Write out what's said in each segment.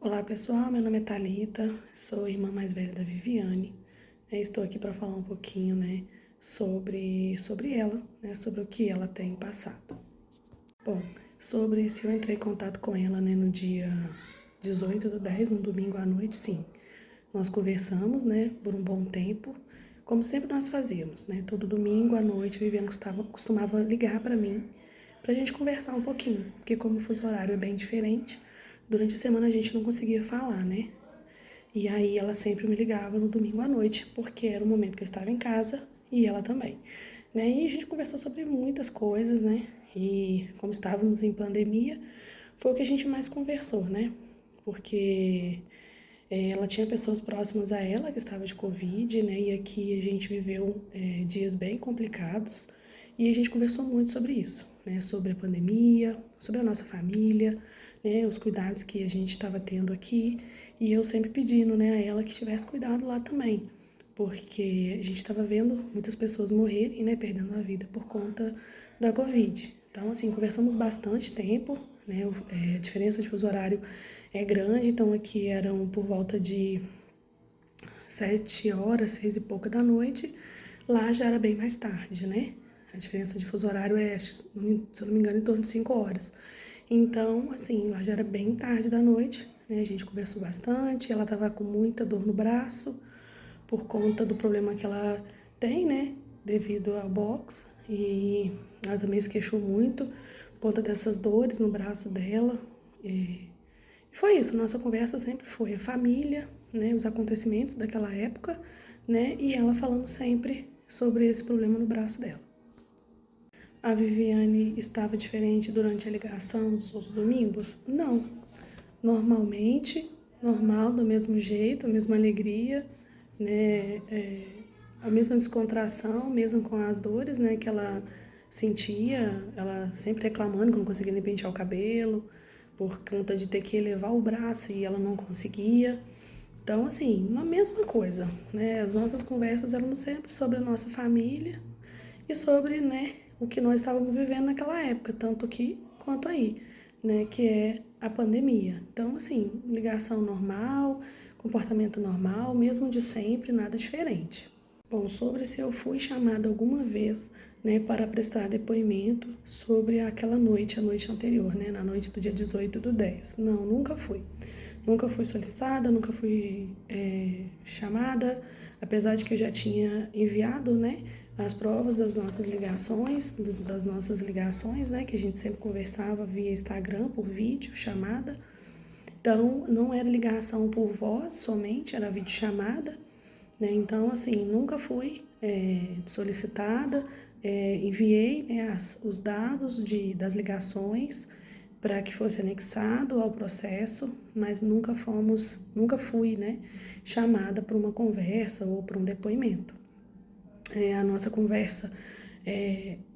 Olá pessoal, meu nome é Thalita, sou a irmã mais velha da Viviane. Estou aqui para falar um pouquinho, sobre ela, sobre o que ela tem passado. Bom, sobre se eu entrei em contato com ela, no dia 18/10, no domingo à noite, sim. Nós conversamos, por um bom tempo, como sempre nós fazíamos, todo domingo à noite a Viviane costumava ligar para mim, para a gente conversar um pouquinho, porque como o fuso horário é bem diferente, durante a semana a gente não conseguia falar, E aí ela sempre me ligava no domingo à noite, porque era o momento que eu estava em casa e ela também. E a gente conversou sobre muitas coisas, E como estávamos em pandemia, foi o que a gente mais conversou, Porque ela tinha pessoas próximas a ela que estava de Covid, E aqui a gente viveu dias bem complicados e a gente conversou muito sobre isso, Sobre a pandemia, sobre a nossa família, Os cuidados que a gente estava tendo aqui e eu sempre pedindo, a ela que tivesse cuidado lá também, porque a gente estava vendo muitas pessoas morrerem, perdendo a vida por conta da Covid. Então, assim, conversamos bastante tempo, A diferença de fuso horário é grande, então aqui eram por volta de 7 horas, 6 e pouca da noite, lá já era bem mais tarde, A diferença de fuso horário é, se eu não me engano, em torno de 5 horas. Então, assim, lá já era bem tarde da noite, A gente conversou bastante, ela estava com muita dor no braço, por conta do problema que ela tem, devido ao box, e ela também se queixou muito por conta dessas dores no braço dela. E foi isso, nossa conversa sempre foi a família, os acontecimentos daquela época, e ela falando sempre sobre esse problema no braço dela. A Viviane estava diferente durante a ligação dos outros domingos? Não. Normalmente, normal, do mesmo jeito, a mesma alegria, a mesma descontração, mesmo com as dores, que ela sentia, ela sempre reclamando que não conseguia nem pentear o cabelo, por conta de ter que elevar o braço e ela não conseguia. Então, assim, a mesma coisa, As nossas conversas eram sempre sobre a nossa família e sobre, o que nós estávamos vivendo naquela época, tanto aqui quanto aí, que é a pandemia. Então, assim, ligação normal, comportamento normal, mesmo de sempre, nada diferente. Bom, sobre se eu fui chamada alguma vez, para prestar depoimento sobre aquela noite, a noite anterior, na noite do dia 18/10. Não, nunca fui. Nunca fui solicitada, nunca fui chamada, apesar de que eu já tinha enviado, as provas das nossas ligações, que a gente sempre conversava via Instagram, por vídeo, chamada. Então, não era ligação por voz somente, era videochamada. Então, assim, nunca fui solicitada, enviei os dados das ligações para que fosse anexado ao processo, mas nunca fui, chamada para uma conversa ou para um depoimento. A nossa conversa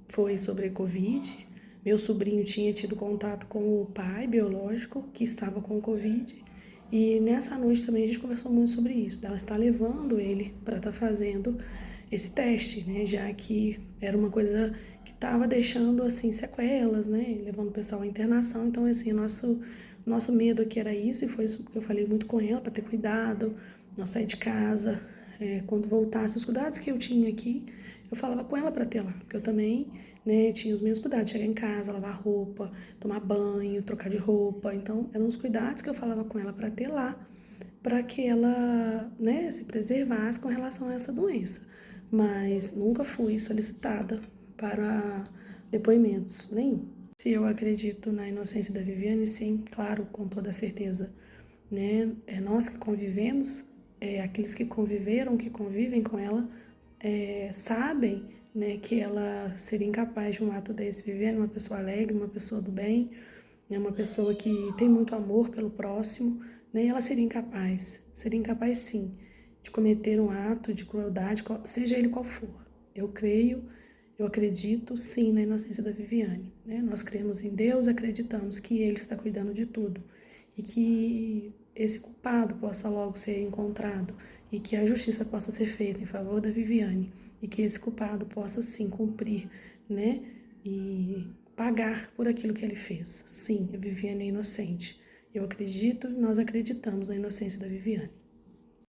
foi sobre Covid. Meu sobrinho tinha tido contato com o pai biológico que estava com Covid. E nessa noite também a gente conversou muito sobre isso. Ela está levando ele para estar fazendo esse teste, já que era uma coisa que estava deixando assim sequelas, levando o pessoal à internação. Então, assim, nosso medo aqui era isso, e foi isso que eu falei muito com ela, para ter cuidado, não sair de casa. Quando voltasse, os cuidados que eu tinha aqui, eu falava com ela para ter lá, porque eu também, tinha os mesmos cuidados, chegar em casa, lavar roupa, tomar banho, trocar de roupa. Então, eram os cuidados que eu falava com ela para ter lá, para que ela, se preservasse com relação a essa doença. Mas nunca fui solicitada para depoimentos nenhum. Se eu acredito na inocência da Viviane, sim, claro, com toda certeza, É nós que convivemos, aqueles que conviveram, que convivem com ela, sabem, que ela seria incapaz de um ato desse. Viviane é uma pessoa alegre, uma pessoa do bem, uma pessoa que tem muito amor pelo próximo, E ela seria incapaz sim, de cometer um ato de crueldade, seja ele qual for. Eu creio, eu acredito sim na inocência da Viviane, Nós cremos em Deus, acreditamos que Ele está cuidando de tudo e que esse culpado possa logo ser encontrado e que a justiça possa ser feita em favor da Viviane e que esse culpado possa sim cumprir, E pagar por aquilo que ele fez. Sim, a Viviane é inocente Eu acredito, nós acreditamos na inocência da Viviane.